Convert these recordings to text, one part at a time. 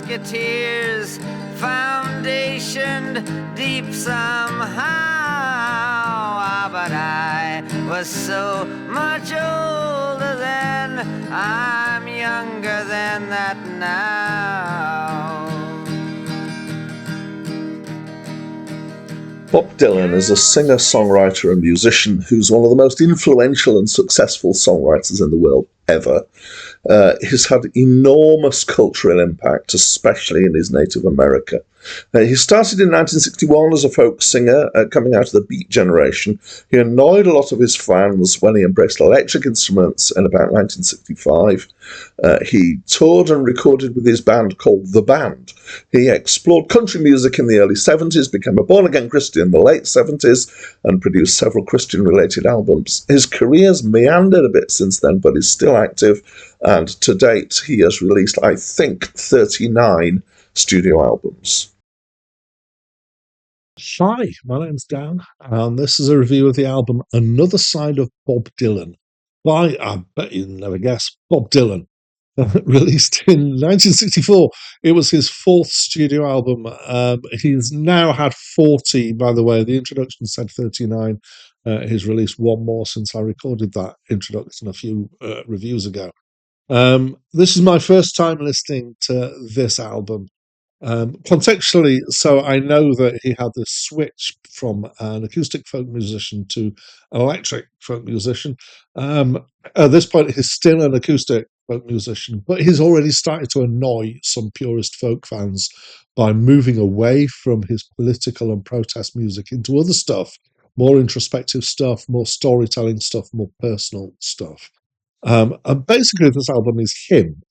musketeers, foundationed deep somehow. But I was so much older then, I'm younger than that now. Bob Dylan is a singer, songwriter, and musician who's one of the most influential and successful songwriters in the world ever. He's had enormous cultural impact, especially in his native America. He started in 1961 as a folk singer, coming out of the Beat generation. He annoyed a lot of his fans when he embraced electric instruments in about 1965. He toured and recorded with his band called The Band. He explored country music in the early 70s, became a born-again Christian in the late 70s, and produced several Christian-related albums. His career's meandered a bit since then, but he's still active, and to date he has released, I think, 39 studio albums. Hi, my name's Dan, and this is a review of the album Another Side of Bob Dylan by, I bet you'll never guess, Bob Dylan. Released in 1964. It was his fourth studio album. He's now had 40, by the way. The introduction said 39. He's released one more since I recorded that introduction a few reviews ago. This is my first time listening to this album. Contextually, so I know that he had this switch from an acoustic folk musician to an electric folk musician. At this point, he's still an acoustic folk musician, but he's already started to annoy some purist folk fans by moving away from his political and protest music into other stuff, more introspective stuff, more storytelling stuff, more personal stuff. And basically, this album is him.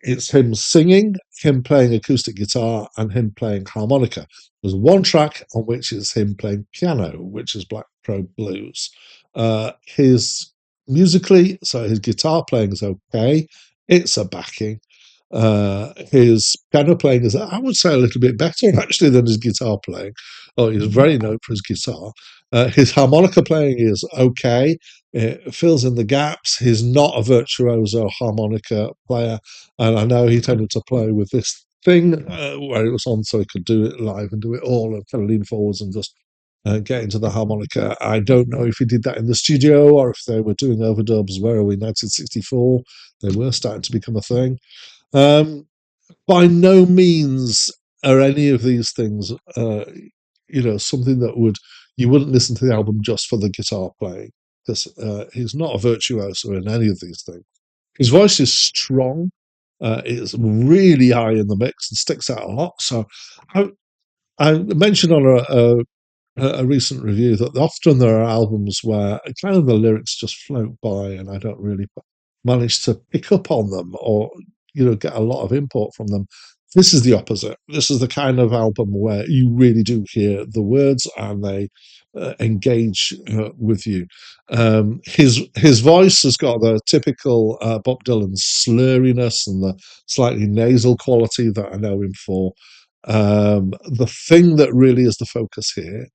It's him singing, him playing acoustic guitar, and him playing harmonica. There's one track on which is him playing piano, which is Black Crow Blues. His musically, so his guitar playing is okay. It's a backing. His piano playing is, I would say, a little bit better actually than his guitar playing. Oh, he's very known for his guitar. His harmonica playing is okay. It fills in the gaps. He's not a virtuoso harmonica player, and I know he tended to play with this thing where it was on so he could do it live and do it all and kind of lean forwards and just get into the harmonica. I don't know if he did that in the studio or if they were doing overdubs. Where are we? 1964. They were starting to become a thing. By no means are any of these things, something that you wouldn't listen to the album just for the guitar playing, because he's not a virtuoso in any of these things. His voice is strong. It's really high in the mix and sticks out a lot. So I mentioned on a recent review that often there are albums where kind of the lyrics just float by and I don't really manage to pick up on them or get a lot of import from them. This is the opposite. This is the kind of album where you really do hear the words and they engage with you. His voice has got the typical Bob Dylan slurriness and the slightly nasal quality that I know him for. The thing that really is the focus here,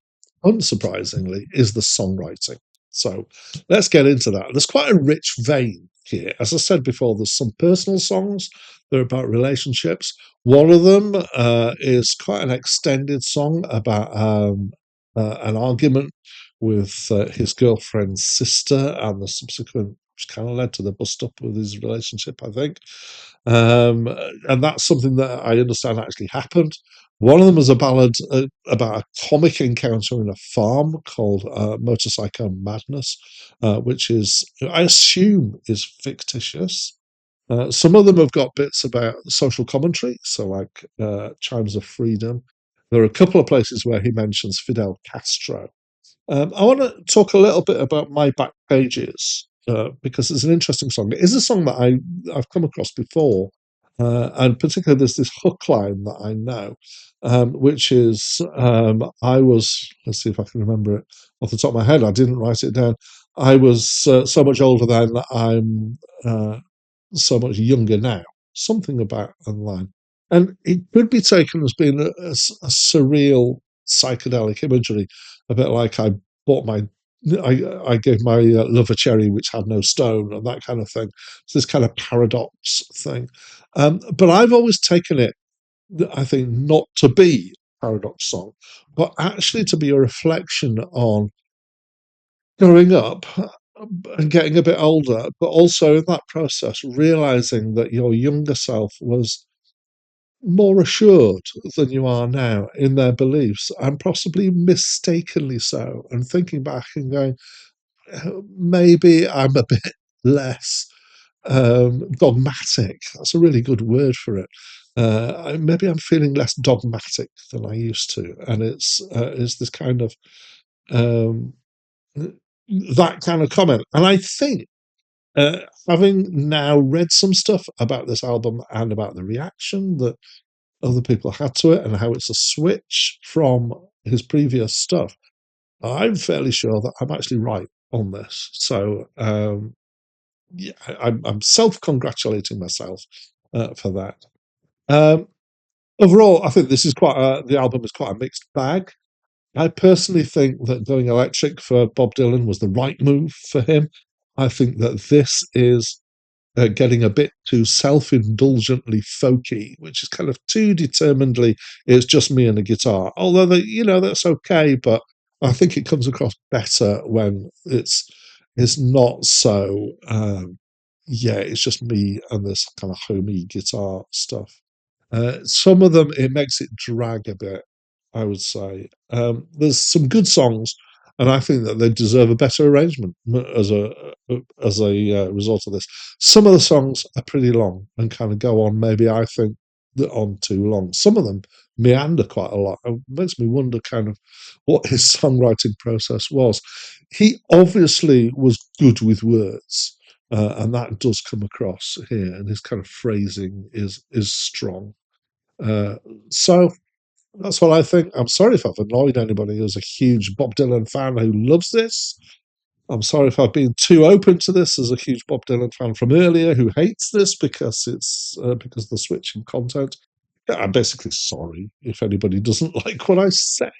unsurprisingly, is the songwriting. So let's get into that. There's quite a rich vein here. As I said before, there's some personal songs that are about relationships. One of them is quite an extended song about an argument with his girlfriend's sister and the subsequent, which kind of led to the bust up with his relationship, I think. And that's something that I understand actually happened. One of them is a ballad about a comic encounter in a farm called Motorcycle Madness, which is, I assume, is fictitious. Some of them have got bits about social commentary, so like Chimes of Freedom. There are a couple of places where he mentions Fidel Castro. I want to talk a little bit about My Back Pages, because it's an interesting song. It is a song that I've come across before, and particularly there's this hook line that I know, which is, let's see if I can remember it off the top of my head. I didn't write it down. I was so much older then that I'm so much younger now. Something about that line. And it could be taken as being a surreal psychedelic imagery, a bit like I bought my I gave my love a cherry which had no stone, and that kind of thing. So this kind of paradox thing. But I've always taken it, I think, not to be a paradox song, but actually to be a reflection on growing up and getting a bit older, but also in that process realizing that your younger self was more assured than you are now in their beliefs, and possibly mistakenly so. And thinking back and going, maybe I'm a bit less dogmatic. That's a really good word for it. Maybe I'm feeling less dogmatic than I used to, and it's this kind of um, that kind of comment. And I think, having now read some stuff about this album and about the reaction that other people had to it and how it's a switch from his previous stuff, I'm fairly sure that I'm actually right on this. So yeah, I'm self-congratulating myself for that. Um, Overall, I think this is the album is quite a mixed bag. I personally think that going electric for Bob Dylan was the right move for him. I think that this is getting a bit too self-indulgently folky, which is kind of too determinedly, it's just me and a guitar. Although that's okay, but I think it comes across better when it's not so. Yeah, it's just me and this kind of homey guitar stuff. Some of them, it makes it drag a bit, I would say. There's some good songs, and I think that they deserve a better arrangement as a result of this. Some of the songs are pretty long and kind of go on, maybe I think, on too long. Some of them meander quite a lot. It makes me wonder kind of what his songwriting process was. He obviously was good with words. And that does come across here, and his kind of phrasing is strong. Uh, so that's what I think. I'm sorry if I've annoyed anybody who's a huge Bob Dylan fan who loves this. I'm sorry if I've been too open to this as a huge Bob Dylan fan from earlier who hates this because it's because of the switch in content. Yeah, I'm basically sorry if anybody doesn't like what I say.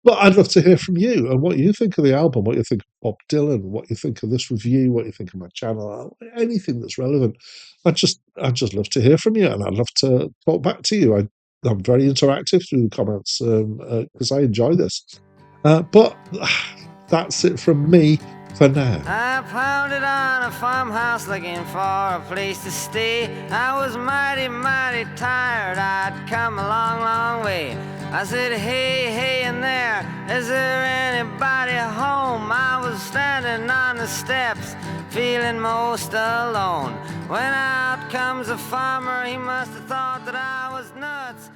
But I'd love to hear from you and what you think of the album, what you think of Bob Dylan, what you think of this review, what you think of my channel, anything that's relevant. I'd just love to hear from you, and I'd love to talk back to you. I'm very interactive through the comments because I enjoy this. But that's it from me for now. I pounded on a farmhouse looking for a place to stay. I was mighty, mighty tired. I'd come a long, long way. I said, hey, hey, in there, is there anybody home? I was standing on the steps, feeling most alone. When out comes a farmer, he must have thought that I was nuts.